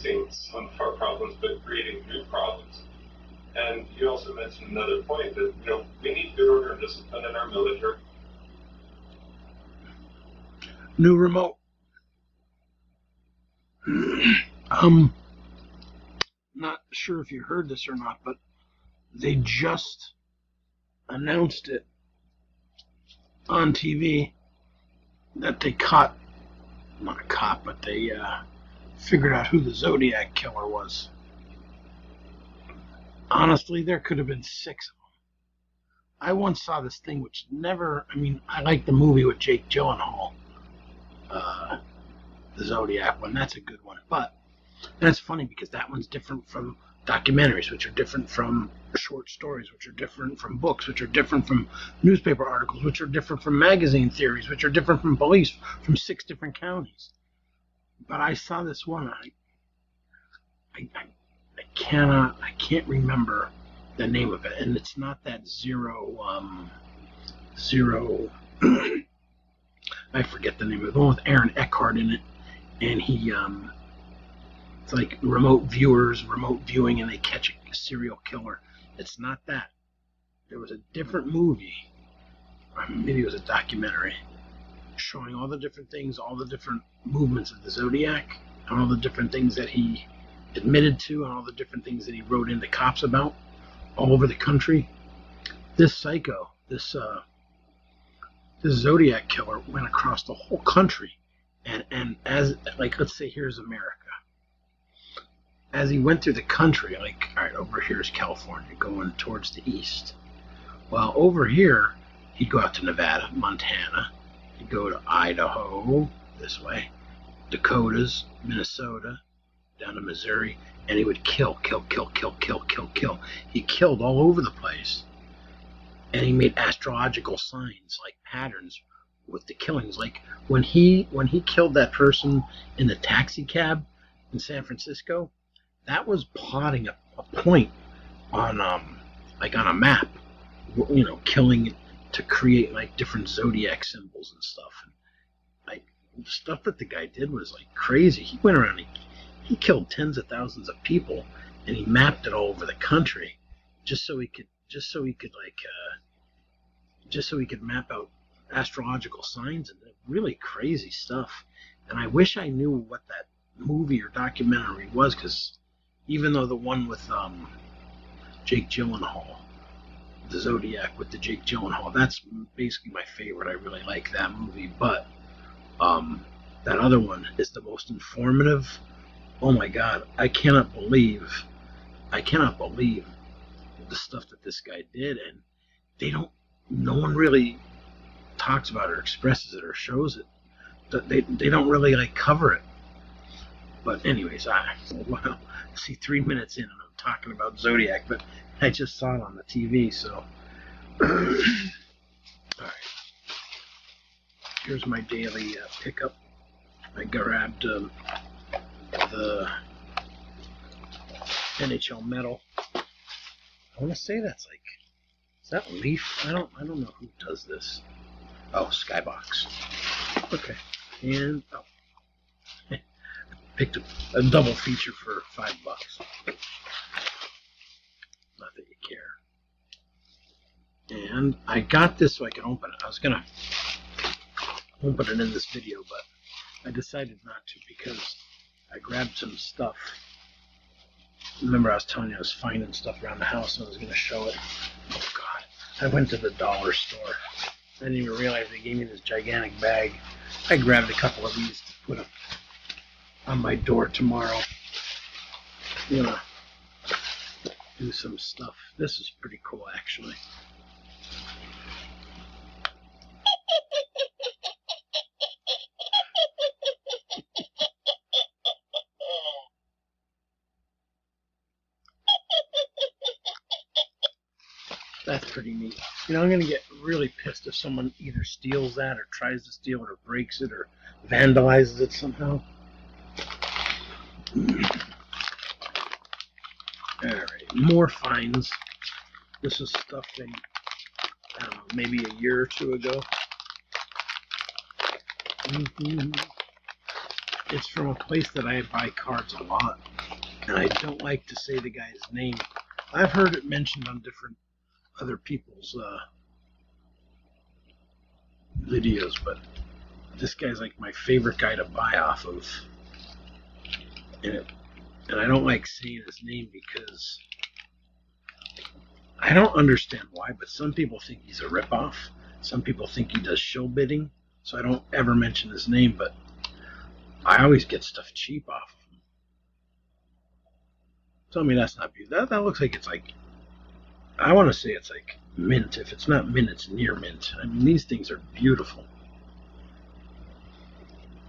fixing some of our problems, but creating new problems. And you also mentioned another point that, we need good order and discipline in our military. New remote. Not sure if you heard this or not, but they just announced it on TV that they they figured out who the Zodiac Killer was. Honestly, there could have been 6 of them. I once saw this thing which I like the movie with Jake Gyllenhaal, the Zodiac one. That's a good one. But that's funny because that one's different from documentaries, which are different from short stories, which are different from books, which are different from newspaper articles, which are different from magazine theories, which are different from police from 6 different counties. But I saw this one. I can't remember the name of it, and it's not that zero. I forget the name of it. The one with Aaron Eckhart in it, and he it's like remote viewing, and they catch a serial killer. It's not that. There was a different movie, or maybe it was a documentary, showing all the different things, all the different movements of the Zodiac, and all the different things that he admitted to, and all the different things that he wrote into cops about all over the country. This psycho, this Zodiac Killer went across the whole country, and as, like, let's say here's America. As he went through the country, like, all right, over here is California, going towards the east. Well, over here, he'd go out to Nevada, Montana. He'd go to Idaho, this way, Dakotas, Minnesota, down to Missouri, and he would kill. He killed all over the place. And he made astrological signs, like patterns, with the killings. Like when he killed that person in the taxi cab in San Francisco, that was plotting a point on like on a map, killing to create like different zodiac symbols and stuff. And like the stuff that the guy did was like crazy. He went around, he killed tens of thousands of people, and he mapped it all over the country just so he could map out astrological signs and really crazy stuff. And I wish I knew what that movie or documentary was, because even though the one with Jake Gyllenhaal, the Zodiac with the Jake Gyllenhaal, that's basically my favorite. I really like that movie, but that other one is the most informative. Oh my God, I cannot believe the stuff that this guy did, and no one really talks about it or expresses it or shows it. They don't really like cover it. But anyways, see 3 minutes in and I'm talking about Zodiac, but I just saw it on the TV, so. Alright. Here's my daily pickup. I grabbed the NHL medal. I want to say that's like, is that Leaf? I don't know who does this. Oh, Skybox. Okay. And picked a double feature for $5. Not that you care. And I got this so I can open it. I was gonna open it in this video, but I decided not to because I grabbed some stuff. Remember, I was telling you I was finding stuff around the house and I was gonna show it. Oh God! I went to the dollar store. I didn't even realize they gave me this gigantic bag. I grabbed a couple of these to put up on my door tomorrow. I'm gonna do some stuff. This is pretty cool, actually. That's pretty neat. I'm going to get really pissed if someone either steals that or tries to steal it or breaks it or vandalizes it somehow. Alright, more finds. This is stuff from, I don't know, maybe a year or two ago. It's from a place that I buy cards a lot, and I don't like to say the guy's name. I've heard it mentioned on different other people's videos, but this guy's like my favorite guy to buy off of. And I don't like saying his name because I don't understand why, but some people think he's a ripoff. Some people think he does show bidding, so I don't ever mention his name, but I always get stuff cheap off of him. Tell me that's not beautiful. That looks like it's like, I want to say it's like mint. If it's not mint, it's near mint. I mean, these things are beautiful.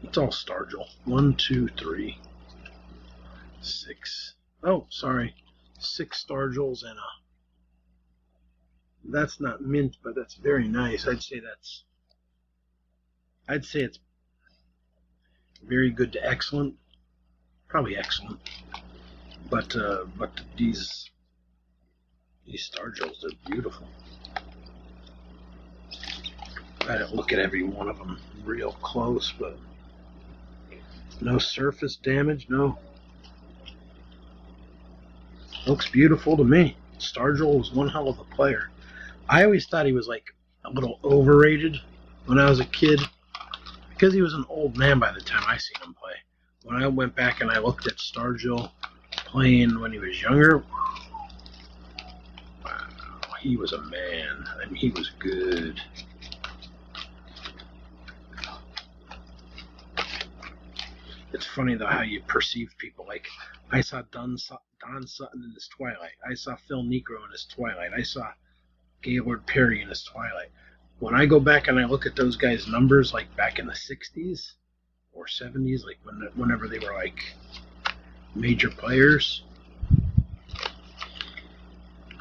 It's all Stargell. 1, 2, 3, 6. Oh, sorry. 6 Stargells and a. That's not mint, but that's very nice. I'd say it's very good to excellent. Probably excellent. But these Stargells, they're beautiful. I didn't look at every one of them real close, but no surface damage, no. Looks beautiful to me. Stargell was one hell of a player. I always thought he was like a little overrated when I was a kid because he was an old man by the time I seen him play. When I went back and I looked at Stargell playing when he was younger, wow, he was a man. I mean, he was good. It's funny though how you perceive people. Like I saw Don Sutton in his twilight. I saw Phil Niekro in his twilight. I saw Gaylord Perry in his twilight. When I go back and I look at those guys' numbers, like back in the 60s or 70s, like whenever they were like major players,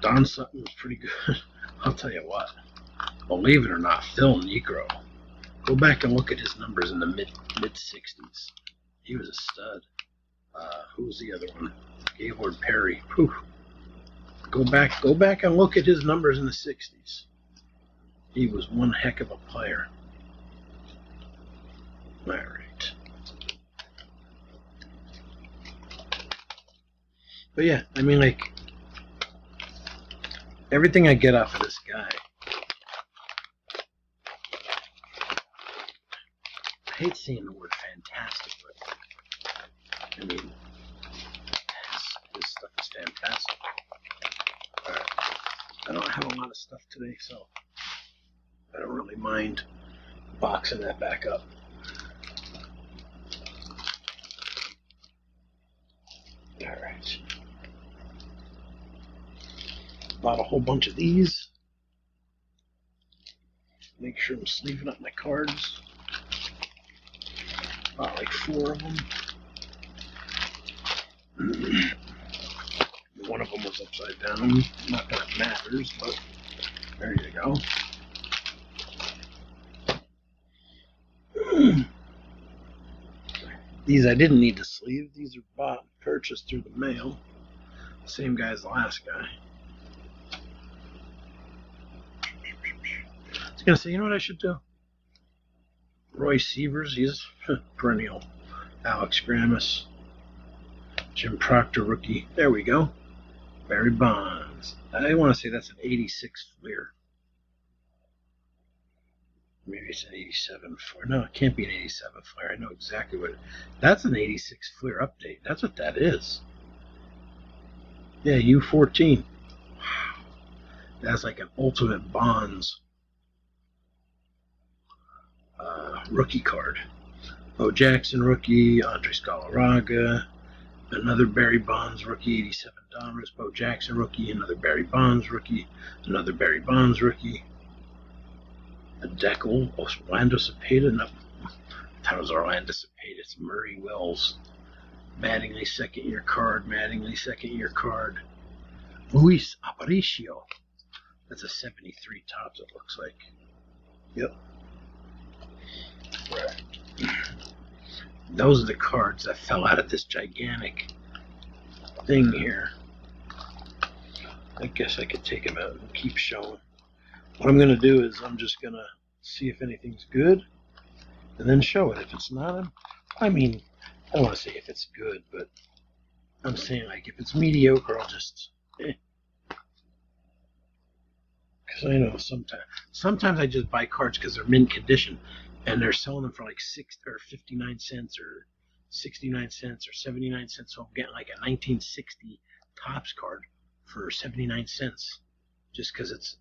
Don Sutton was pretty good. I'll tell you what. Believe it or not, Phil Niekro. Go back and look at his numbers in the mid 60s. He was a stud. Who was the other one? Gaylord Perry. Whew. Go back and look at his numbers in the 60s. He was one heck of a player. All right. But yeah, I mean, like, everything I get off of this guy, I hate saying the word fantastic, but I mean, this stuff is fantastic. All right. I don't have a lot of stuff today, so I don't really mind boxing that back up. All right. Bought a whole bunch of these. Make sure I'm sleeving up my cards. Bought like 4 of them. One of them was upside down. Not that it matters, but there you go. These I didn't need to sleeve. These are bought and purchased through the mail. Same guy as the last guy. I was going to say, you know what I should do? Roy Sievers, he's perennial. Alex Grammas. Jim Proctor, rookie. There we go. Barry Bonds. I want to say that's an 86 Fleer. Maybe it's an 87 Fleer. No, it can't be an 87 Fleer. I know exactly what it is. That's an 86 Fleer update. That's what that is. Yeah, U14. Wow. That's like an Ultimate Bonds rookie card. Bo Jackson rookie, Andres Galarraga, another Barry Bonds rookie, 87 Donruss, Bo Jackson rookie, another Barry Bonds rookie, another Barry Bonds rookie, a Deckle, Orlando Cepeda, no, that was Orlando Cepeda, it's Murray Wells, Mattingly second year card, Luis Aparicio, that's a 73 Topps it looks like, yep. Right. Those are the cards that fell out of this gigantic thing here. I guess I could take them out and keep showing. What I'm going to do is I'm just going to see if anything's good and then show it. If it's not, I mean, I don't want to say if it's good, but I'm saying like if it's mediocre, I'll just. Because I know sometimes I just buy cards because they're mint condition, and they're selling them for like 59 cents or 69 cents or 79 cents. So I'm getting like a 1960 Topps card for 79 cents, just because it's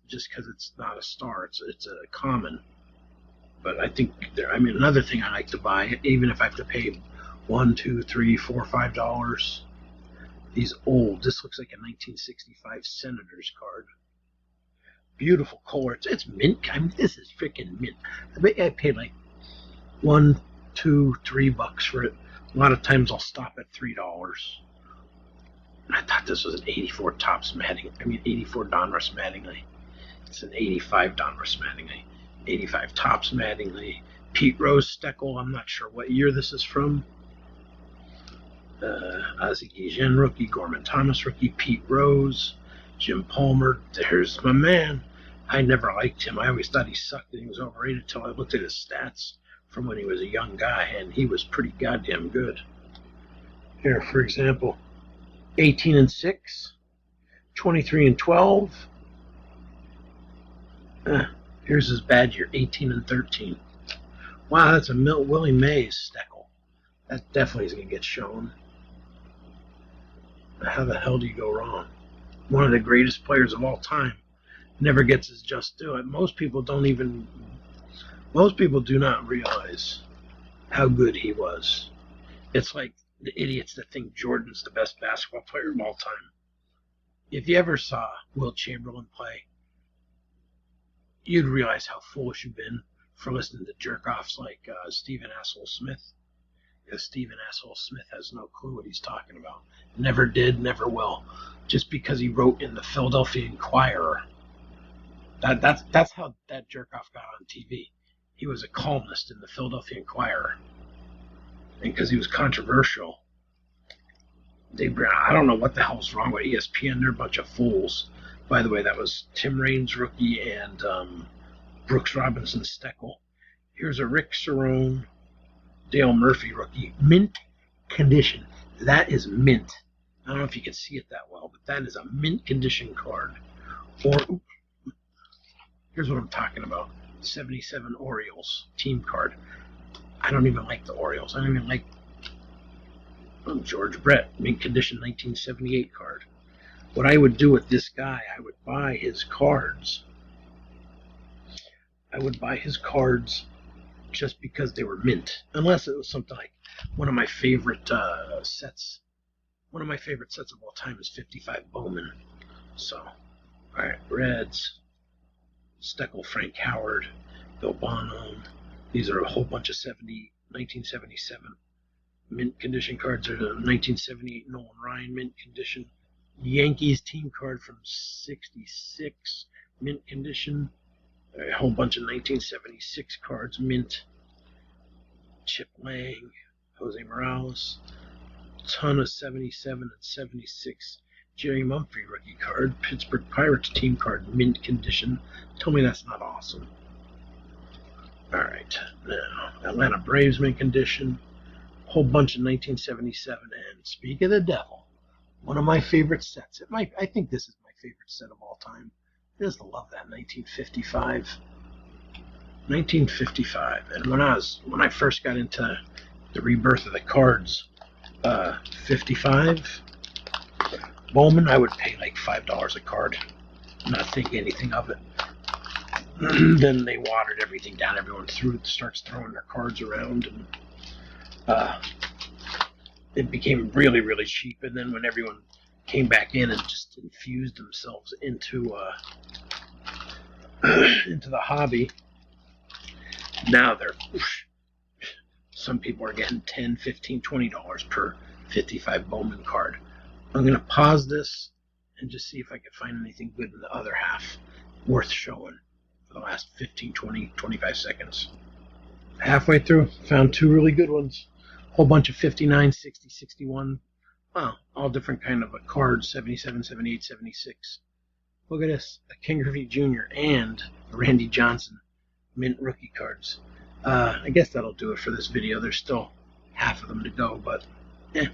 not a star. It's a common. But I think another thing I like to buy, even if I have to pay $1, $2, $3, $4, $5. These old. This looks like a 1965 Senators card. Beautiful color. It's mint. I mean, this is freaking mint. I paid like $1, $2, $3 for it. A lot of times I'll stop at $3. I thought this was an 84 Topps Mattingly. 84 Donruss Mattingly. It's an 85 Donruss Mattingly. 85 Topps Mattingly. Pete Rose Steckel. I'm not sure what year this is from. Ozzie Guillen rookie. Gorman Thomas rookie. Pete Rose. Jim Palmer. There's my man. I never liked him. I always thought he sucked and he was overrated until I looked at his stats from when he was a young guy, and he was pretty goddamn good. Here, for example, 18-6, 23-12. Here's his bad year, 18-13. Wow, that's a Willie Mays Steckel. That definitely is going to get shown. How the hell do you go wrong? One of the greatest players of all time never gets his just due. Most people do not realize how good he was. It's like the idiots that think Jordan's the best basketball player of all time. If you ever saw Wilt Chamberlain play, you'd realize how foolish you've been for listening to jerk-offs like Stephen Asshole Smith. Because Stephen Asshole Smith has no clue what he's talking about. Never did, never will. Just because he wrote in the Philadelphia Inquirer. That's how that jerk-off got on TV. He was a columnist in the Philadelphia Inquirer. And because he was controversial, I don't know what the hell's wrong with ESPN. They're a bunch of fools. By the way, that was Tim Raines rookie and Brooks Robinson Steckel. Here's a Rick Cerrone, Dale Murphy rookie. Mint condition. That is mint. I don't know if you can see it that well, but that is a mint condition card. Or here's what I'm talking about. 77 Orioles team card. I don't even like the Orioles. I don't even like George Brett, mint condition 1978 card. What I would do with this guy, I would buy his cards. I would buy his cards just because they were mint. Unless it was something like one of my favorite sets. One of my favorite sets of all time is 55 Bowman. So, alright, Reds. Steckel, Frank Howard, Bill Bonham. These are a whole bunch of 1977 mint condition cards. There's a 1978 Nolan Ryan mint condition. Yankees team card from 66 mint condition. A whole bunch of 1976 cards mint. Chip Lang, Jose Morales. Ton of 77 and 76 Jerry Mumphrey rookie card. Pittsburgh Pirates team card, mint condition. Tell me that's not awesome. Alright, now, Atlanta Braves mint condition. Whole bunch of 1977. And speak of the devil, one of my favorite sets. I think this is my favorite set of all time. I just love that 1955. 1955. And when I first got into the rebirth of the cards, 55 Bowman, I would pay like $5 a card, not think anything of it. Then they watered everything down. Everyone starts throwing their cards around, and it became really, really cheap. And then when everyone came back in and just infused themselves into the hobby, now some people are getting $10, $15, $20 per 55 Bowman card. I'm going to pause this and just see if I can find anything good in the other half worth showing for the last 15, 20, 25 seconds. Halfway through, found two really good ones. Whole bunch of 59, 60, 61. Wow, all different kind of cards, 77, 78, 76. Look at this, a Ken Griffey Jr. and a Randy Johnson mint rookie cards. I guess that'll do it for this video. There's still half of them to go, but yeah.